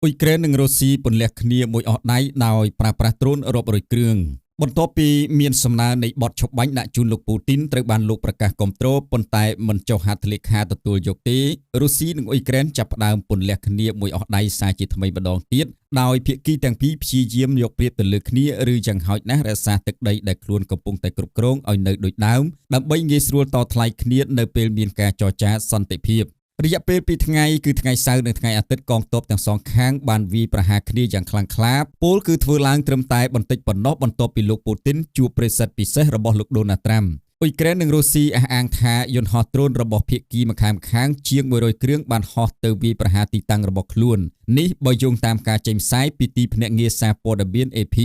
អ៊ុយក្រែននិងរុស្ស៊ីពន្លះគ្នាមួយអស់ដៃដោយប្រើប្រាស់ដ្រូនរាប់រយគ្រឿងបន្ទាប់ពីមានសំណើនៃបទឈប់បាញ់ដាក់ជូនលោកពូទីនត្រូវបានលោកប្រកាសគាំទ្រប៉ុន្តែមិនចុះហត្ថលេខាទទួលយកទេរុស្ស៊ីនិងអ៊ុយក្រែនចាប់ផ្ដើមពន្លះគ្នាមួយអស់ដៃសារជាថ្មីម្ដងទៀតដោយភាគីទាំងពីរព្យាយាមយកប្រៀបទៅលើគ្នាឬយ៉ាងហោចណាស់រក្សាទឹកដីដែលខ្លួនកំពុងតែគ្រប់គ្រងឲ្យនៅដូចដើមដើម្បីងាយស្រួលតថ្លៃគ្នានៅពេលមានការចរចាសន្តិភាពរយៈពេល2ថ្ងៃគឺថ្ងៃសៅរ៍និងថ្ងៃអាទិត្យកងទ័ពទាំងសងខាងបានវាយប្រហារគ្នាយ៉ាងខ្លាំងក្លាពលគឺធ្វើឡើងត្រឹមតែបន្តិចប៉ុណ្ណោះបន្ទាប់ពីលោកពូទីនជួបប្រិស័ទពិសេសរបស់លោកដូណាល់ត្រាំអ៊ុយក្រែននិងរុស្ស៊ីអះអាងថាយន្តហោះដ្រូនរបស់ភាគីម្ខាងជាង100គ្រឿងបានហោះទៅវាយប្រហារទីតាំងរបស់ខ្លួននេះបើយោងតាមការចេញផ្សាយពីទីភ្នាក់ងារសារព័ត៌មាន AP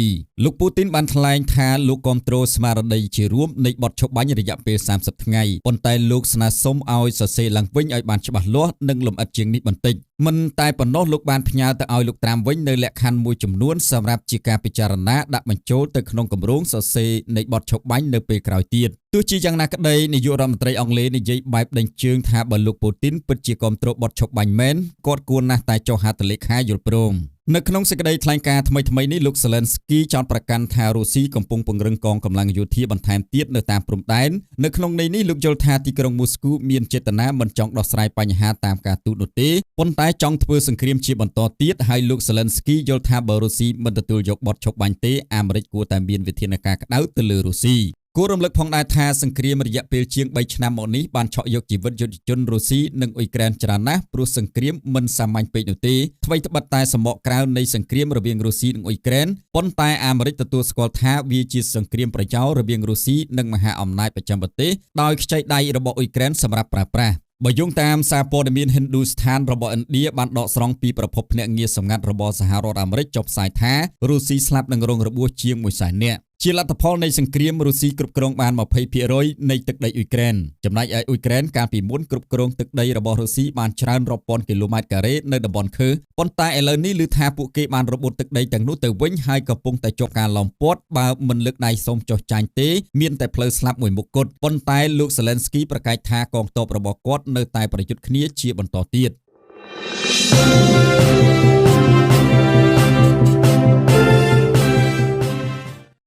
លោកពូទីនបានថ្លែងថាលោកគាំទ្រស្មារតីជារួមនៃបទឈប់បាញ់រយៈពេល30ថ្ងៃប៉ុន្តែលោកស្នើសុំឲ្យសរសេរឡើងវិញឲ្យបានច្បាស់លាស់និងលម្អិតជាងនេះបន្តិចមិនតែប៉ុណ្ណោះលោកបានផ្ញើទៅឲ្យលោកត្រាំវិញនៅលក្ខខណ្ឌមួយចំនួនសម្រាប់ជាការពិចារណាដាក់បញ្ចូលទៅក្នុងគម្រោងសរសេរនៃបទឈប់បាញ់នៅពេលក្រោយទៀតទោះជាយ៉ាងណាក្តីនាយករដ្ឋមន្ត្រីអង់គ្លេសនិយាយបែបដេញជើងថាបើលោកពូទីនពិតជាគាំទ្របទឈប់បាញ់មែនគាត់គួរណាស់តែចុះហត្ថលេខាយល់ព្រមនៅក្នុងសេចក្តីថ្លែងការណ៍ថ្មីៗនេះលោក Zelensky ចោទប្រកាន់ថារុស្ស៊ីកំពុងពង្រឹងកងកម្លាំងយោធាបន្ថែមទៀតនៅតាមព្រំដែននៅក្នុងន័យនេះលោកយល់ថាទីក្រុងមូស្គូមានចេតនាមិនចង់ដោះស្រាយបញ្ហាតាមការទូតនោះទេប៉ុន្តែចង់ធ្វើសង្គ្រាមជាបន្តទៀតហើយលោក Zelensky យល់ថាបើរុស្ស៊ីមិនទទួលយកបទឈប់បាញ់ទេអាមេរិកគួរតែមានវិធានការក្តៅទៅលើរុស្ស៊ីគួររំលឹកផងដែរថាសង្គ្រាមរយៈពេលជាង3ឆ្នាំមកនេះបានឆក់យកជីវិតយុទ្ធជនរុស្ស៊ីនិងអ៊ុយក្រែនច្រើនណាស់ព្រោះសង្គ្រាមមិនសាមញ្ញពេកនោះទេថ្មីត្បិតតែសំបកក្រៅនៃសង្គ្រាមរវាងរុស្ស៊ីនិងអ៊ុយក្រែនប៉ុន្តែអាមេរិកទទួលស្គាល់ថាវាជាសង្គ្រាមប្រយោលរវាងរុស្ស៊ីនិងមហាអំណាចបច្ចឹមប្រទេសដោយខ្ចីដៃរបស់អ៊ុយក្រែនសម្រាប់ប្រើប្រាស់បើយោងតាមសារព័ត៌មាន Hindustan របស់ឥណ្ឌាបានដកស្រង់ពីប្រភពភ្នាក់ងារសម្ងាត់របស់សហរដ្ឋអាមេរិកចុះផ្សាយថារុស្ស៊ីស្លាប់និងរងរបួសជាង100,000 នាក់ជាលទ្ធផលនៃសង្គ្រាមរុស្ស៊ីគ្រប់គ្រងបាន 20% នៃទឹកដីអ៊ុយក្រែនចំណែកឯអ៊ុយក្រែនកាលពីមុនគ្រប់គ្រងទឹកដីរបស់រុស្ស៊ីបានច្រើនរាប់ពាន់គីឡូម៉ែត្រការ៉េនៅតំបន់ខឺប៉ុន្តែឥឡូវនេះឮថាពួកគេបានរបូតទឹកដីទាំងនោះទៅវិញហើយកំពុងតែជាប់ការឡោមព័ទ្ធបើមិនលើកដៃសូមចុះចាញ់ទេមានតែផ្លូវស្លាប់មួយមុខគត់ប៉ុន្តែលោក Zelensky ប្រកាសថាកងទ័ពរបស់គាត់នៅតែប្រយុទ្ធគ្នាជាបន្តទៀត